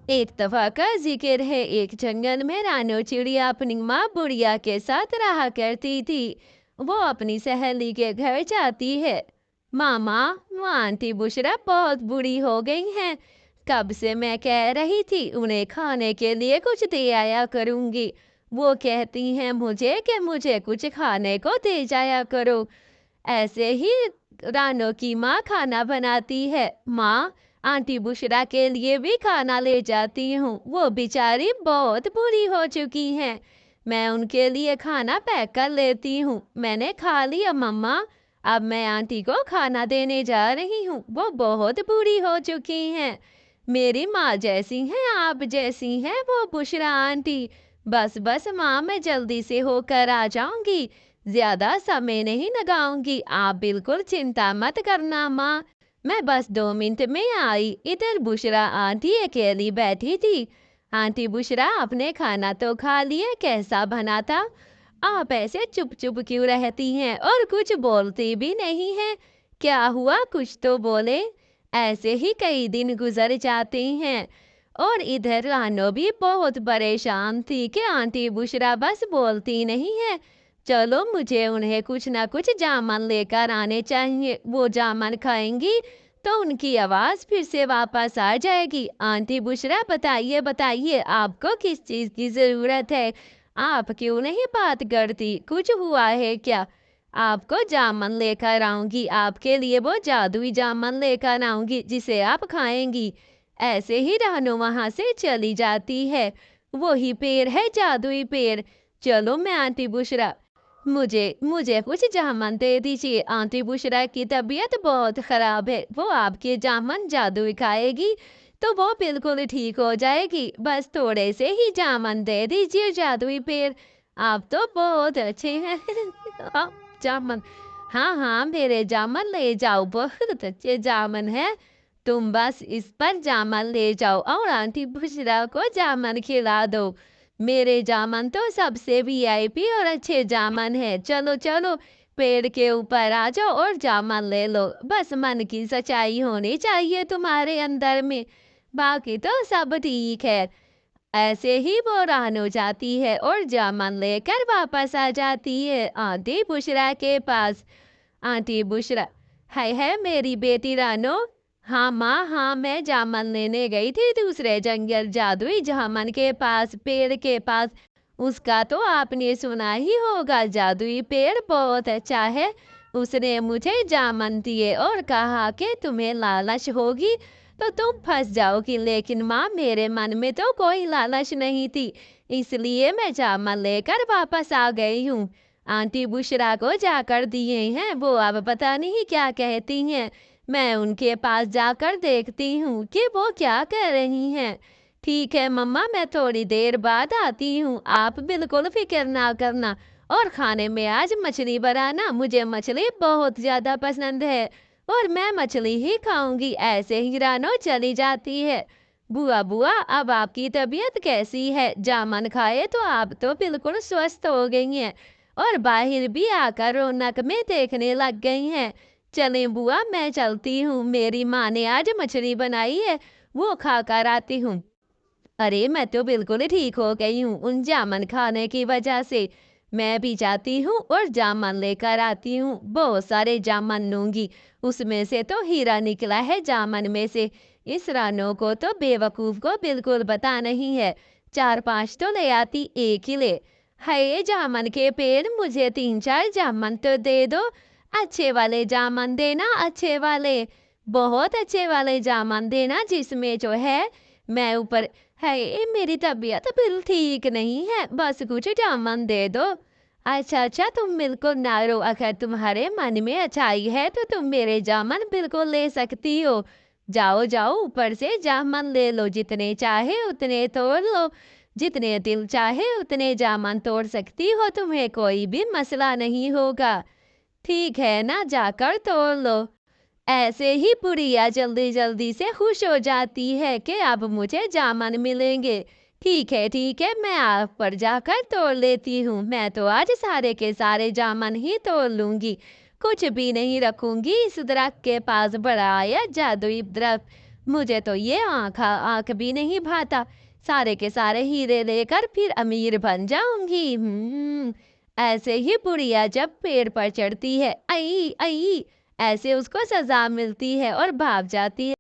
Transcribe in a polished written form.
एक दफा का जिक्र है, एक जंगल में रानो चिड़िया अपनी माँ बुढ़िया के साथ रहा करती थी। वो अपनी सहेली के घर जाती है। मामा, वो आंटी बुशरा बहुत बुरी हो गई हैं। कब से मैं कह रही थी उन्हें खाने के लिए कुछ दे आया करूंगी। वो कहती हैं मुझे कि मुझे कुछ खाने को दे जाया करो। ऐसे ही रानो की माँ खाना बनाती है। माँ, आंटी बुशरा के लिए भी खाना ले जाती हूँ। वो बेचारी बहुत बुरी हो चुकी हैं। मैं उनके लिए खाना पैक कर लेती हूँ। मैंने खा लिया मम्मा। अब मैं आंटी को खाना देने जा रही हूँ। वो बहुत बुरी हो चुकी हैं। मेरी माँ जैसी हैं, आप जैसी हैं वो बुशरा आंटी। बस बस माँ, मैं जल्दी से होकर आ जाऊंगी। ज्यादा समय नहीं लगाऊंगी। आप बिल्कुल चिंता मत करना माँ। मैं बस 2 मिनट में आई। इधर बुशरा आंटी अकेली बैठी थी। आंटी बुशरा, आपने खाना तो खा लिया, कैसा बना था? आप ऐसे चुप चुप क्यों रहती हैं और कुछ बोलती भी नहीं हैं? क्या हुआ, कुछ तो बोले। ऐसे ही कई दिन गुजर जाते हैं। और इधर रानो भी बहुत परेशान थी कि आंटी बुशरा बस बोलती नहीं है। चलो, मुझे उन्हें कुछ ना कुछ जामन लेकर आने चाहिए। वो जामन खाएंगी तो उनकी आवाज फिर से वापस आ जाएगी। आंटी बुशरा, बताइए बताइए, आपको किस चीज की जरूरत है? आप क्यों नहीं बात करती? कुछ हुआ है क्या? आपको जामन लेकर आऊंगी। आपके लिए वो जादुई जामन लेकर आऊंगी जिसे आप खाएंगी। ऐसे ही रानो वहां से चली जाती है। वही पेड़ है, जादुई पेड़। चलो, मैं आंटी बुशरा, मुझे मुझे कुछ जामन दे दीजिए। आंटी बुशरा की तबीयत बहुत खराब है। वो आपके जामन जादुई खाएगी तो वो बिल्कुल ठीक हो जाएगी। बस थोड़े से ही जामन दे दीजिए, जादुई पेड़। आप तो बहुत अच्छे हैं। जामन, हाँ हाँ, मेरे जामन ले जाओ, बहुत अच्छे जामन है। तुम बस इस पर जामन ले जाओ और आंटी बुशरा को जामन खिला दो। मेरे जामन तो सबसे वीआईपी और अच्छे जामन है। चलो चलो, पेड़ के ऊपर आ जाओ और जामन ले लो। बस मन की सच्चाई होनी चाहिए तुम्हारे अंदर में, बाकी तो सब ठीक है। ऐसे ही वो रानो जाती है और जामन लेकर वापस आ जाती है आंटी बुशरा के पास। आंटी बुशरा, है मेरी बेटी रानो। हाँ माँ, हाँ, मैं जामन लेने गई थी दूसरे जंगल, जादुई जामन के पास, पेड़ के पास। उसका तो आपने सुना ही होगा, जादुई पेड़ बहुत अच्छा है। उसने मुझे जामन दिए और कहा कि तुम्हें लालच होगी तो तुम फंस जाओगी। लेकिन माँ, मेरे मन में तो कोई लालच नहीं थी, इसलिए मैं जामन लेकर वापस आ गई हूँ। आंटी बुशरा को जाकर दिए हैं, वो अब पता नहीं क्या कहती हैं। मैं उनके पास जाकर देखती हूँ कि वो क्या कह रही हैं। ठीक है मम्मा, मैं थोड़ी देर बाद आती हूँ। आप बिल्कुल फिक्र ना करना। और खाने में आज मछली बनाना, मुझे मछली बहुत ज्यादा पसंद है और मैं मछली ही खाऊंगी। ऐसे ही रानो चली जाती है। बुआ बुआ, अब आपकी तबीयत कैसी है? जामन खाए तो आप तो बिल्कुल स्वस्थ हो गई हैं और बाहर भी आकर रौनक में देखने लग गई हैं। चलें बुआ, मैं चलती हूँ। मेरी माँ ने आज मछली बनाई है, वो खाकर आती हूँ। अरे, मैं तो बिल्कुल ठीक हो गई हूँ उन जामन खाने की वजह से। मैं भी जाती हूँ और जामन लेकर आती हूँ। बहुत सारे जामन लूंगी। उसमें से तो हीरा निकला है जामन में से। इस रानो को तो बेवकूफ को बिल्कुल पता नहीं है। 4-5 तो ले आती, एक ही ले। है जामन के पेड़, मुझे 3-4 जामन तो दे दो। अच्छे वाले जामन देना, अच्छे वाले, बहुत अच्छे वाले जामन देना जिसमें जो है मैं ऊपर। है, मेरी तबीयत बिल्कुल ठीक नहीं है, बस कुछ जामन दे दो। अच्छा अच्छा, तुम बिल्कुल ना रो। अगर तुम्हारे मन में अच्छाई है तो तुम मेरे जामन बिल्कुल ले सकती हो। जाओ जाओ, ऊपर से जामन ले लो, जितने चाहे उतने तोड़ लो। जितने दिल चाहे उतने जामन तोड़ सकती हो, तुम्हें कोई भी मसला नहीं होगा। ठीक है ना, जाकर तोड़ लो। ऐसे ही बुढ़िया जल्दी जल्दी से खुश हो जाती है कि अब मुझे जामन मिलेंगे। ठीक है, मैं आग पर जाकर तोड़ लेती हूँ। मैं तो आज सारे के सारे जामन ही तोड़ लूंगी, कुछ भी नहीं रखूंगी। इस दरख्त के पास बड़ा आया जादुई दरख्त, मुझे तो ये आँख भी नहीं भाता। सारे के सारे हीरे लेकर फिर अमीर बन जाऊँगी। ऐसे ही बुढ़िया जब पेड़ पर चढ़ती है, आई, आई, ऐसे उसको सज़ा मिलती है और भाग जाती है।